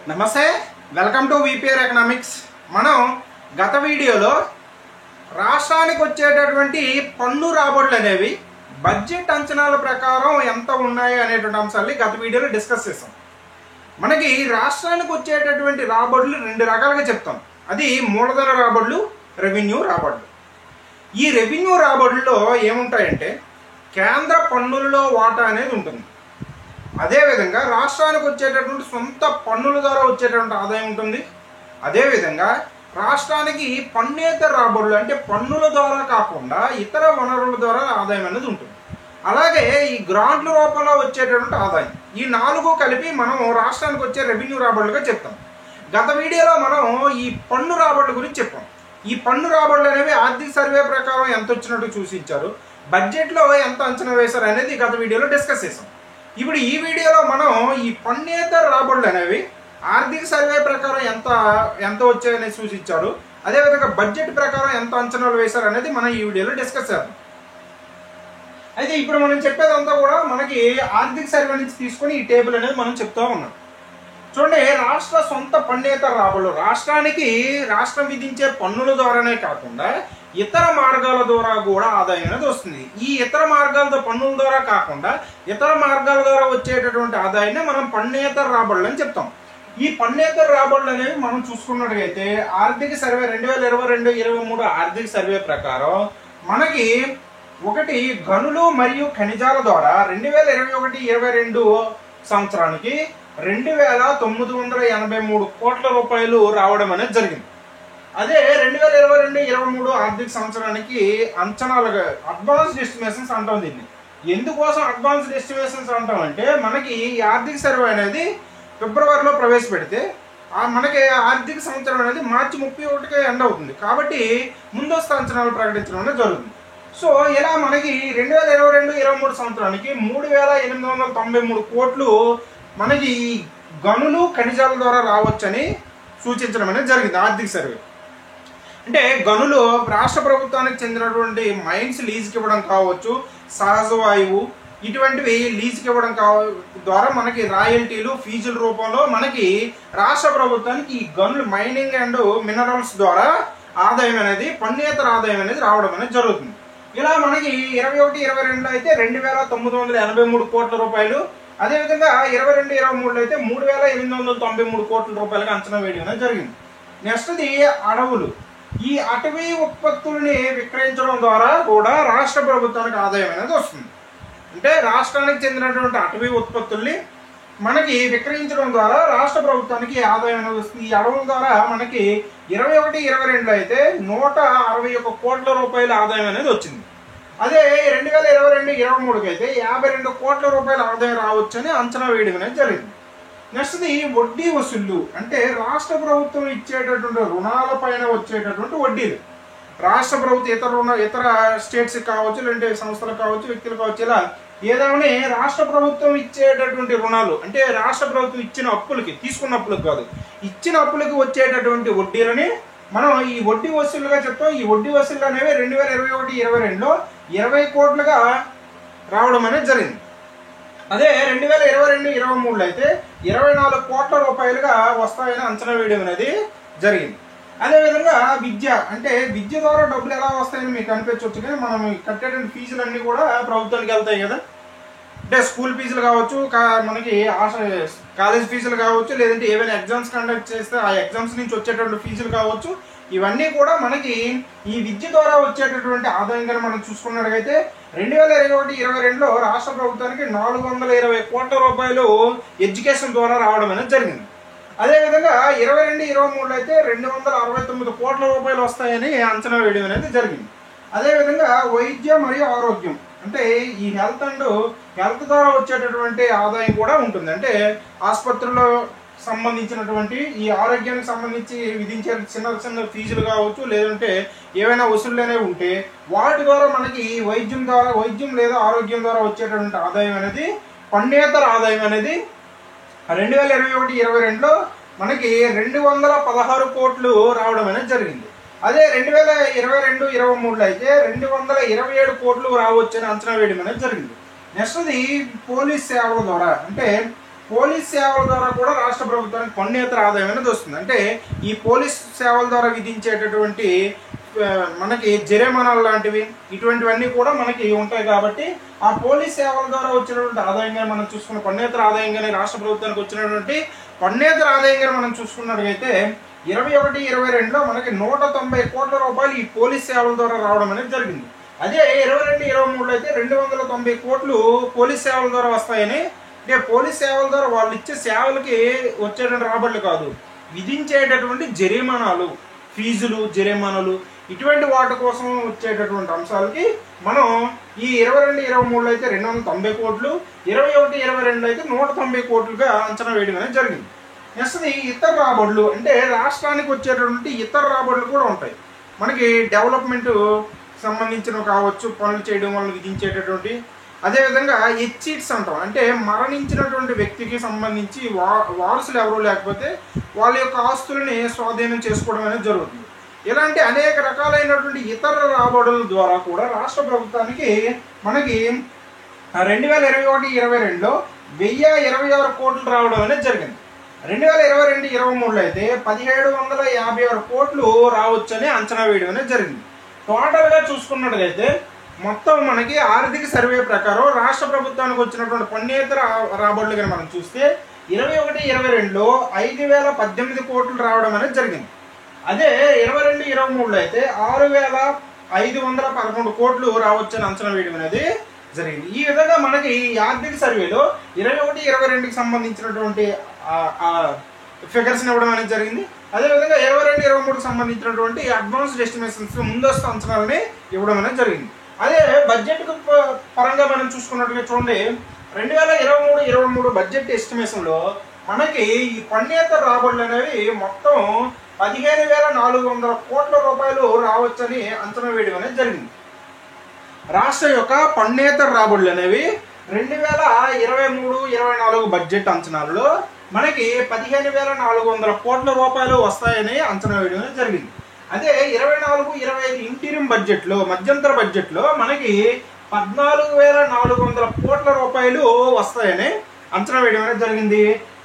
నమస్తే, welcome to VPR economics. మనం గత వీడియోలో రాష్ట్రానికి వచ్చేటటువంటి పన్ను రాబడులు అనేవి బడ్జెట్ అంచనాల ప్రకారం ఎంత ఉన్నాయి అనేటువంటి అంశాన్ని గత వీడియోలో డిస్కస్ చేసాం. మనకి రాష్ట్రానికి వచ్చేటటువంటి రాబడులు రెండు రకాలుగా చెప్తాం. అది మూలధన రాబడులు, రెవెన్యూ రాబడులు. ఈ రెవెన్యూ రాబడుల్లో ఏముంటాయంటే కేంద్ర పన్నులలో వాటా అనేది ఉంటుంది. అదేవిధంగా రాష్ట్రానికి వచ్చేటటువంటి సొంత పన్నుల ద్వారా వచ్చేటటువంటి ఆదాయం ఉంటుంది. అదేవిధంగా రాష్ట్రానికి పన్నేతర రాబడులు అంటే పన్నుల ద్వారా కాకుండా ఇతర వనరుల ద్వారా ఆదాయం అనేది ఉంటుంది. అలాగే ఈ గ్రాంట్ల రూపంలో వచ్చేటటువంటి ఆదాయం, ఈ నాలుగు కలిపి మనం రాష్ట్రానికి వచ్చే రెవెన్యూ రాబడులుగా చెప్తాం. గత వీడియోలో మనం ఈ పన్ను రాబడుల గురించి చెప్పాం. ఈ పన్ను రాబడులు అనేవి ఆర్థిక సర్వే ప్రకారం ఎంత వచ్చినట్టు చూసించారు, బడ్జెట్లో ఎంత అంచనా వేశారు అనేది గత వీడియోలో డిస్కస్ చేసాం. ఇప్పుడు ఈ వీడియోలో మనం ఈ పన్నేతర రాబడులు అనేవి ఆర్థిక సర్వే ప్రకారం ఎంత వచ్చాయని సూచించారు, అదేవిధంగా బడ్జెట్ ప్రకారం ఎంత అంచనాలు వేశారు అనేది మనం ఈ వీడియోలో డిస్కస్ చేద్దాం. అయితే ఇప్పుడు మనం చెప్పేదంతా కూడా మనకి ఆర్థిక సర్వే నుంచి తీసుకొని ఈ టేబుల్ అనేది మనం చెప్తా ఉన్నాం. చూడండి, రాష్ట్ర సొంత పన్నేతర రాబడులు రాష్ట్రం విధించే పన్నుల ద్వారానే కాకుండా ఇతర మార్గాల ద్వారా కూడా ఆదాయం అనేది వస్తుంది. ఈ ఇతర మార్గాలతో పన్నుల ద్వారా కాకుండా ఇతర మార్గాల ద్వారా వచ్చేటటువంటి ఆదాయాన్ని మనం పన్నేతర రాబడులు అని చెప్తాం. ఈ పన్నేతర రాబడులు అనేవి మనం చూసుకున్నట్లయితే ఆర్థిక సర్వే 2022-23 ఆర్థిక సర్వే ప్రకారం మనకి ఒకటి గనులు మరియు ఖనిజాల ద్వారా 2021-22 సంవత్సరానికి 2,983 కోట్ల రూపాయలు రావడం అనేది జరిగింది. అదే 2022-23 ఆర్థిక సంవత్సరానికి అంచనాలుగా అడ్వాన్స్డ్ ఎస్టిమేషన్స్ అంటాం. దీన్ని ఎందుకోసం అడ్వాన్స్డ్ ఎస్టిమేషన్స్ అంటాం అంటే మనకి ఈ ఆర్థిక సర్వే అనేది ఫిబ్రవరిలో ప్రవేశపెడితే మనకి ఆర్థిక సంవత్సరం అనేది మార్చి 31కి ఎండ్ అవుతుంది. కాబట్టి ముందస్తు అంచనాలు ప్రకటించడం అనేది జరుగుతుంది. సో ఇలా మనకి 2022-23 సంవత్సరానికి 3,893 కోట్లు మనకి గనులు ఖనిజాల ద్వారా రావచ్చని సూచించడం అనేది జరిగింది ఆర్థిక సర్వే. అంటే గనులు రాష్ట్ర ప్రభుత్వానికి చెందినటువంటి మైన్స్ లీజ్కి ఇవ్వడం కావచ్చు, సహజ వాయువు ఇటువంటివి లీజ్కి ఇవ్వడం ద్వారా మనకి రాయల్టీలు, ఫీజుల రూపంలో మనకి రాష్ట్ర ప్రభుత్వానికి ఈ గనులు మైనింగ్ అండ్ మినరల్స్ ద్వారా ఆదాయం అనేది పన్నేతర ఆదాయం అనేది రావడం అనేది జరుగుతుంది. ఇలా మనకి 21-22 అయితే 2,983 కోట్ల రూపాయలు, అదేవిధంగా 22-23 అయితే 3,893 కోట్ల రూపాయలకు అంచనా వేయడం అనేది జరిగింది. నెక్స్ట్ది అడవులు. ఈ అటవీ ఉత్పత్తుల్ని విక్రయించడం ద్వారా కూడా రాష్ట్ర ప్రభుత్వానికి ఆదాయం అనేది వస్తుంది. అంటే రాష్ట్రానికి చెందినటువంటి అటవీ ఉత్పత్తుల్ని మనకి విక్రయించడం ద్వారా రాష్ట్ర ప్రభుత్వానికి ఆదాయం అనేది వస్తుంది. ఈ అడవుల ద్వారా మనకి 21-22 అయితే 161 కోట్ల రూపాయల ఆదాయం అనేది వచ్చింది. అదే 2022-23 అయితే 52 కోట్ల రూపాయల ఆదాయం రావచ్చని అంచనా వేయడం అనేది జరిగింది. నెక్స్ట్ది వడ్డీ వసూళ్లు. అంటే రాష్ట్ర ప్రభుత్వం ఇచ్చేటటువంటి రుణాల పైన వచ్చేటటువంటి వడ్డీలు. రాష్ట్ర ప్రభుత్వం ఇతర స్టేట్స్ కావచ్చు, లేదంటే సంస్థలు కావచ్చు, వ్యక్తులు కావచ్చు, ఇలా ఏదైనా రాష్ట్ర ప్రభుత్వం ఇచ్చేటటువంటి రుణాలు అంటే రాష్ట్ర ప్రభుత్వం ఇచ్చిన అప్పులకి, తీసుకున్న అప్పులకు కాదు, ఇచ్చిన అప్పులకి వచ్చేటటువంటి వడ్డీలని మనం ఈ వడ్డీ వసూలుగా చెప్తాం. ఈ వడ్డీ వసూళ్లు అనేవి 2021-22లో 20 కోట్లుగా రావడం అనేది జరిగింది. అదే 2022-23 అయితే 24 కోట్ల రూపాయలుగా వస్తాయని అంచనా వేయడం అనేది జరిగింది. అదేవిధంగా విద్య. అంటే విద్య ద్వారా డబ్బులు ఎలా వస్తాయని మీకు అనిపించవచ్చు, కానీ మనం కట్టేటువంటి ఫీజులు అన్నీ కూడా ప్రభుత్వానికి వెళ్తాయి కదా. అంటే స్కూల్ ఫీజులు కావచ్చు, మనకి కాలేజ్ ఫీజులు కావచ్చు, లేదంటే ఏవైనా ఎగ్జామ్స్ కండక్ట్ చేస్తే ఆ ఎగ్జామ్స్ నుంచి వచ్చేటువంటి ఫీజులు కావచ్చు, ఇవన్నీ కూడా మనకి ఈ విద్య ద్వారా వచ్చేటటువంటి ఆదాయం కానీ మనం చూసుకున్నట్లయితే 2021-22లో రాష్ట్ర ప్రభుత్వానికి 420 కోట్ల రూపాయలు ఎడ్యుకేషన్ ద్వారా రావడం అనేది జరిగింది. అదేవిధంగా 22-23 అయితే 269 కోట్ల రూపాయలు వస్తాయని అంచనా వేయడం అనేది జరిగింది. అదేవిధంగా వైద్య మరియు ఆరోగ్యం. అంటే ఈ హెల్త్ ద్వారా వచ్చేటటువంటి ఆదాయం కూడా ఉంటుంది. అంటే ఆసుపత్రుల్లో సంబంధించినటువంటి ఈ ఆరోగ్యానికి సంబంధించి విధించే చిన్న ఫీజులు కావచ్చు, లేదంటే ఏవైనా వసూళ్ళు అనేవి ఉంటే వాటి ద్వారా మనకి వైద్యం లేదా ఆరోగ్యం ద్వారా వచ్చేటటువంటి ఆదాయం అనేది పన్నేతర ఆదాయం అనేది 2021-22లో మనకి 216 కోట్లు రావడం అనేది జరిగింది. అదే 2022-23 అయితే 227 కోట్లు రావచ్చని అంచనా వేయడం అనేది జరిగింది. నెక్స్ట్ది పోలీస్ సేవల ద్వారా. అంటే పోలీస్ సేవల ద్వారా కూడా రాష్ట్ర ప్రభుత్వానికి పన్నేతర ఆదాయం అనేది వస్తుంది. అంటే ఈ పోలీస్ సేవల ద్వారా విధించేటటువంటి మనకి జరిమానాలు లాంటివి ఇటువంటివన్నీ కూడా మనకి ఉంటాయి. కాబట్టి ఆ పోలీస్ సేవల ద్వారా వచ్చినటువంటి ఆదాయంగా మనం చూసుకున్న పన్నేతర ఆదాయంగానే రాష్ట్ర ప్రభుత్వానికి వచ్చినటువంటి పన్నేతర ఆదాయంగా మనం చూసుకున్నట్లయితే 21-22లో మనకి 190 కోట్ల రూపాయలు ఈ పోలీస్ సేవల ద్వారా రావడం అనేది జరిగింది. అదే 22-23లో అయితే 290 కోట్లు పోలీస్ సేవల ద్వారా వస్తాయని, అంటే పోలీస్ సేవల ద్వారా వాళ్ళు ఇచ్చే సేవలకి వచ్చేటువంటి రాబడులు కాదు, విధించేటటువంటి జరిమానాలు, ఫీజులు, జరిమానాలు ఇటువంటి వాటి కోసం వచ్చేటటువంటి అంశాలకి మనం ఈ 22-23లో అయితే 290 కోట్లు, 21-22లో అయితే 190 కోట్లుగా అంచనా వేయడం అనేది జరిగింది. నెక్స్ట్ ఇతర రాబడులు, అంటే రాష్ట్రానికి వచ్చేటటువంటి ఇతర రాబడులు కూడా ఉంటాయి. మనకి డెవలప్మెంట్ సంబంధించినవి కావచ్చు, పనులు చేయడం వల్ల విధించేటటువంటి, అదేవిధంగా హెచ్ఈట్స్ అంటాం, అంటే మరణించినటువంటి వ్యక్తికి సంబంధించి వారసులు ఎవరు లేకపోతే వాళ్ళ యొక్క ఆస్తులని స్వాధీనం చేసుకోవడం అనేది జరుగుతుంది. ఇలాంటి అనేక రకాలైనటువంటి ఇతర రాబడుల ద్వారా కూడా రాష్ట్ర ప్రభుత్వానికి మనకి 2021-22లో 1026 కోట్లు రావడం అనేది జరిగింది. 2022-23లో అయితే 1756 కోట్లు రావచ్చని అంచనా వేయడం అనేది జరిగింది. టోటల్గా చూసుకున్నట్లయితే మొత్తం మనకి ఆర్థిక సర్వే ప్రకారం రాష్ట్ర ప్రభుత్వానికి వచ్చినటువంటి పన్నేతర రాబడులు కానీ మనం చూస్తే 21-22లో 5018 కోట్లు రావడం అనేది జరిగింది. అదే 22-23లో అయితే 6511 కోట్లు రావచ్చని అంచనా వేయడం అనేది జరిగింది. ఈ విధంగా మనకి ఈ ఆర్థిక సర్వేలో 21-22కి సంబంధించినటువంటి ఫిగర్స్ ఇవ్వడం అనేది జరిగింది. అదేవిధంగా 22-23కి సంబంధించినటువంటి అడ్వాన్స్డ్ ఎస్టిమేషన్స్, ముందస్తు అంచనాలని ఇవ్వడం అనేది జరిగింది. అదే బడ్జెట్ పరంగా మనం చూసుకున్నట్టుగా చూడండి, 2023 బడ్జెట్ ఎస్టిమేషన్లో మనకి ఈ పన్నేతర రాబడులు అనేవి మొత్తం 15,400 కోట్ల రూపాయలు రావచ్చని అంచనా వేయడం అనేది జరిగింది. రాష్ట్ర యొక్క పన్నేతర రాబడులు అనేవి 2023-24 బడ్జెట్ అంచనాలలో మనకి 15,400 కోట్ల రూపాయలు వస్తాయని అంచనా వేయడం జరిగింది. అదే 24-25 ఇంటీరియం బడ్జెట్లో, మధ్యంతర బడ్జెట్లో మనకి 14,400 కోట్ల రూపాయలు వస్తాయని అంచనా వేయడం అనేది జరిగింది.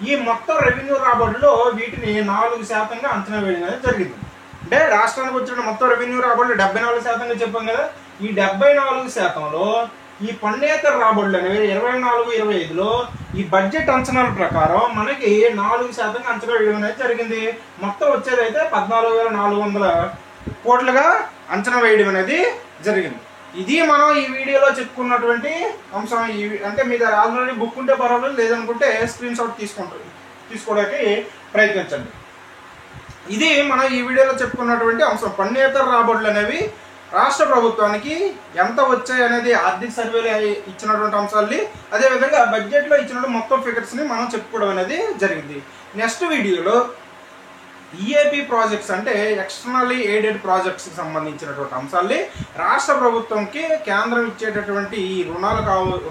ఈ మొత్తం రెవెన్యూ రాబడుల్లో వీటిని 4% అంచనా వేయడం అనేది జరిగింది. అంటే రాష్ట్రానికి వచ్చిన మొత్తం రెవెన్యూ రాబడులు 74% చెప్పాం కదా, ఈ 74%లో ఈ పన్నేతర రాబడులు అనేవి 24-25లో ఈ బడ్జెట్ అంచనాల ప్రకారం మనకి 4% అంచనా వేయడం అనేది జరిగింది. మొత్తం వచ్చేది అయితే 14,400 కోట్లుగా అంచనా వేయడం అనేది జరిగింది. ఇది మనం ఈ వీడియోలో చెప్పుకున్నటువంటి అంశం. అంటే మీ దగ్గర ఆల్రెడీ బుక్ ఉంటే పర్వాలేదు, లేదనుకుంటే స్క్రీన్ షాట్ తీసుకోవడానికి ప్రయత్నించండి. ఇది మనం ఈ వీడియోలో చెప్పుకున్నటువంటి అంశం. పన్నేతర రాబడులు అనేవి రాష్ట్ర ప్రభుత్వానికి ఎంత వచ్చాయి అనేది ఆర్థిక సర్వేలో ఇచ్చినటువంటి అంశాలని, అదేవిధంగా బడ్జెట్లో ఇచ్చినటువంటి మొత్తం ఫిగర్స్ని మనం చెప్పుకోవడం అనేది జరిగింది. నెక్స్ట్ వీడియోలో ఈఏపీ ప్రాజెక్ట్స్, అంటే ఎక్స్టర్నల్లీ ఎయిడెడ్ ప్రాజెక్ట్స్కి సంబంధించినటువంటి అంశాలని, రాష్ట్ర ప్రభుత్వంకి కేంద్రం ఇచ్చేటటువంటి ఈ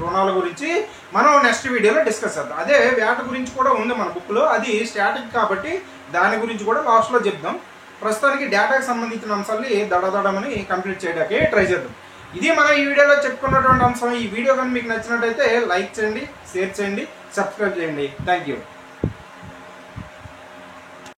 రుణాల గురించి మనం నెక్స్ట్ వీడియోలో డిస్కస్ చేద్దాం. అదే వేట గురించి కూడా ఉంది మన బుక్లో, అది స్టాటిక్ కాబట్టి దాని గురించి కూడా లాస్ట్లో చెప్దాం. ప్రస్తుతానికి డేటాకి సంబంధించిన అంశాలని దడదడమని కంప్లీట్ చేయడానికి ట్రై చేద్దాం. ఇది మనం ఈ వీడియోలో చెప్పుకున్నటువంటి అంశం. ఈ వీడియో కానీ మీకు నచ్చినట్టయితే లైక్ చేయండి, షేర్ చేయండి, సబ్స్క్రైబ్ చేయండి. Thank you.